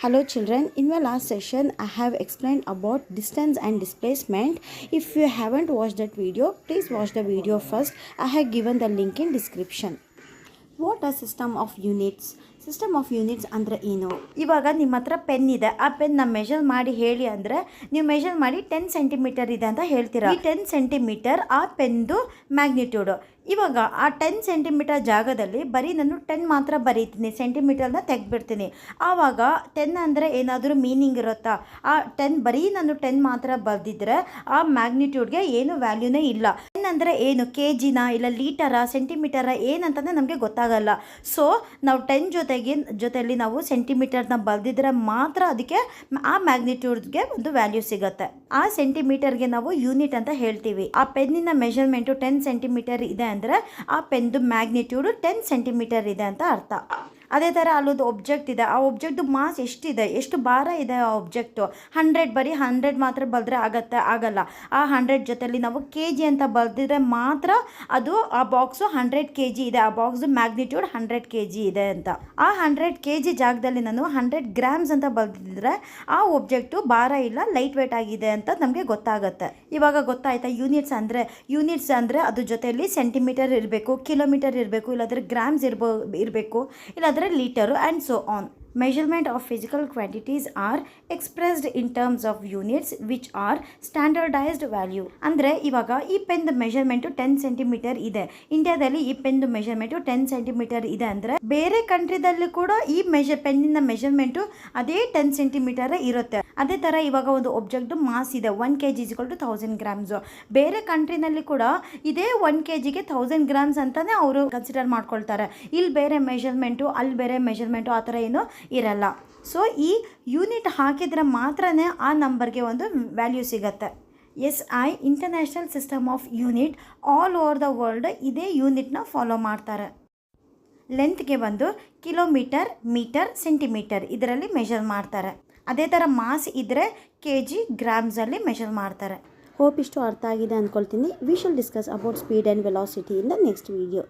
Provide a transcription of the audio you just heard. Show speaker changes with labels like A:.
A: Hello children, in my last session I have explained about distance and displacement. If you haven't watched that video, please watch the video first. I have given the link in description. What a system of units. System of units ಅಂದರೆ ಏನು? ಇವಾಗ ನಿಮ್ಮ ಹತ್ರ pen ಇದೆ, ಆ ಪೆನ್ನ measure ಮಾಡಿ ಹೇಳಿ ಅಂದರೆ ನೀವು ಮೆಷರ್ ಮಾಡಿ 10 ಸೆಂಟಿಮೀಟರ್ ಇದೆ ಅಂತ ಹೇಳ್ತೀರಾ. ಈ 10 ಸೆಂಟಿಮೀಟರ್ ಆ ಪೆನ್ದು ಮ್ಯಾಗ್ನಿಟ್ಯೂಡು. ಇವಾಗ ಆ 10 ಸೆಂಟಿಮೀಟರ್ ಜಾಗದಲ್ಲಿ ಬರೀ ನಾನು 10 ಮಾತ್ರ ಬರೀತೀನಿ, ಸೆಂಟಿಮೀಟರ್ನ ತೆಗೆದ್ಬಿಡ್ತೀನಿ. ಆವಾಗ 10 ಅಂದರೆ ಏನಾದರೂ ಮೀನಿಂಗ್ ಇರುತ್ತಾ? ಆ 10 ಬರೀ ನಾನು 10 ಮಾತ್ರ ಬರೆದಿದ್ರೆ ಆ ಮ್ಯಾಗ್ನಿಟ್ಯೂಡ್ಗೆ ಏನು ವ್ಯಾಲ್ಯೂನೇ ಇಲ್ಲ. 10 ಅಂದರೆ ಏನು, ಕೆ ಜಿನ ಇಲ್ಲ ಲೀಟರಾ ಸೆಂಟಿಮೀಟರ ಏನಂತಂದರೆ ನಮಗೆ ಗೊತ್ತಾಗಲ್ಲ. ಸೊ ನಾವು 10 ಜೊತೆಯಲ್ಲಿ ನಾವು ಸೆಂಟಿಮೀಟರ್ನ ಬರೆದಿದ್ರೆ ಮಾತ್ರ ಅದಕ್ಕೆ ಆ ಮ್ಯಾಗ್ನಿಟ್ಯೂಡ್ಗೆ ಒಂದು ವ್ಯಾಲ್ಯೂ ಸಿಗುತ್ತೆ. ಆ ಸೆಂಟಿಮೀಟರ್ಗೆ ನಾವು ಯೂನಿಟ್ ಅಂತ ಹೇಳ್ತೀವಿ. ಆ ಪೆನ್ನಿನ ಮೆಷರ್ಮೆಂಟು 10 ಸೆಂಟಿಮೀಟರ್ ಇದೆ ಅಂದರೆ ಆ ಪೆನ್ದು ಮ್ಯಾಗ್ನಿಟ್ಯೂಡು 10 ಸೆಂಟಿಮೀಟರ್ ಇದೆ ಅಂತ ಅರ್ಥ. ಅದೇ ಥರ ಅಲ್ಲೊಂದು ಒಬ್ಜೆಕ್ಟ್ ಇದೆ, ಆ ಒಬ್ಜೆಕ್ಟ್ದು ಮಾಸ್ ಎಷ್ಟಿದೆ, ಎಷ್ಟು ಭಾರ ಇದೆ ಆ ಒಬ್ಜೆಕ್ಟು. 100 ಬರೀ 100 ಮಾತ್ರ ಬರೆದ್ರೆ ಆಗಲ್ಲ. ಆ 100 ಜೊತೆಲಿ ನಾವು ಕೆ ಜಿ ಅಂತ ಬರೆದಿದ್ರೆ ಮಾತ್ರ ಅದು ಆ ಬಾಕ್ಸು 100 ಕೆ ಜಿ ಇದೆ, ಆ ಬಾಕ್ಸು ಮ್ಯಾಗ್ನಿಟ್ಯೂಡ್ 100 ಕೆ ಜಿ ಇದೆ ಅಂತ. ಆ 100 ಕೆ ಜಿ ಜಾಗದಲ್ಲಿ ನಾನು 100 ಗ್ರಾಮ್ಸ್ ಅಂತ ಬರೆದಿದ್ರೆ ಆ ಒಬ್ಜೆಕ್ಟು ಭಾರ ಇಲ್ಲ, ಲೈಟ್ ವೇಟ್ ಆಗಿದೆ ಅಂತ ನಮಗೆ ಗೊತ್ತಾಗುತ್ತೆ. ಇವಾಗ ಗೊತ್ತಾಯ್ತಾ? ಯೂನಿಟ್ಸ್ ಅಂದರೆ ಅದ್ರ ಜೊತೆಯಲ್ಲಿ ಸೆಂಟಿಮೀಟರ್ ಇರಬೇಕು, ಕಿಲೋಮೀಟರ್ ಇರಬೇಕು, ಇಲ್ಲಾಂದರೆ ಗ್ರಾಮ್ಸ್ ಇರಬೇಕು, ಇಲ್ಲಾಂದರೆ litre and so on. Measurement of physical quantities are expressed in terms of units which are standardized value. ಅಂದರೆ ಇವಾಗ ಈ ಪೆನ್ದು ಮೆಷರ್ಮೆಂಟು 10 ಸೆಂಟಿಮೀಟರ್ ಇದೆ. ಇಂಡಿಯಾದಲ್ಲಿ ಈ ಪೆನ್ದು ಮೆಷರ್ಮೆಂಟು 10 ಸೆಂಟಿಮೀಟರ್ ಇದೆ ಅಂದರೆ ಬೇರೆ ಕಂಟ್ರಿದಲ್ಲಿ ಕೂಡ ಈ ಪೆನ್ನಿನ ಮೆಷರ್ಮೆಂಟು ಅದೇ 10 ಸೆಂಟಿಮೀಟರ್ ಇರುತ್ತೆ. ಅದೇ ಥರ ಇವಾಗ ಒಂದು ಒಬ್ಜೆಕ್ಟ್ದು ಮಾಸ್ ಇದೆ, 1 kg = 1000 ಗ್ರಾಮ್ಸು. ಬೇರೆ ಕಂಟ್ರಿನಲ್ಲಿ ಕೂಡ ಇದೇ 1 kgಗೆ 1000 ಗ್ರಾಮ್ಸ್ ಅಂತಲೇ ಅವರು ಕನ್ಸಿಡರ್ ಮಾಡ್ಕೊಳ್ತಾರೆ. ಇಲ್ಲಿ ಬೇರೆ ಮೆಷರ್ಮೆಂಟು, ಅಲ್ಲಿ ಬೇರೆ ಮೆಷರ್ಮೆಂಟು, ಆ ಥರ ಏನು ಇರಲ್ಲ. ಸೊ ಈ ಯೂನಿಟ್ ಹಾಕಿದರೆ ಮಾತ್ರನೇ ಆ ನಂಬರ್ಗೆ ಒಂದು ವ್ಯಾಲ್ಯೂ ಸಿಗುತ್ತೆ. SI international system of unit, all over the world ಇದೇ ಯೂನಿಟ್ನ ಫಾಲೋ ಮಾಡ್ತಾರೆ. ಲೆಂತ್ಗೆ ಬಂದು ಕಿಲೋಮೀಟರ್, ಮೀಟರ್, ಸೆಂಟಿಮೀಟರ್ ಇದರಲ್ಲಿ ಮೆಷರ್ ಮಾಡ್ತಾರೆ. ಅದೇ ಥರ ಮಾಸ್ ಇದ್ದರೆ ಕೆ ಜಿ, ಗ್ರಾಮ್ಸಲ್ಲಿ ಮೆಷರ್ ಮಾಡ್ತಾರೆ. ಹೋಪ್ ಇಷ್ಟು ಅರ್ಥ ಆಗಿದೆ ಅಂದ್ಕೊಳ್ತೀನಿ. V shall discuss about speed and velocity in the next video.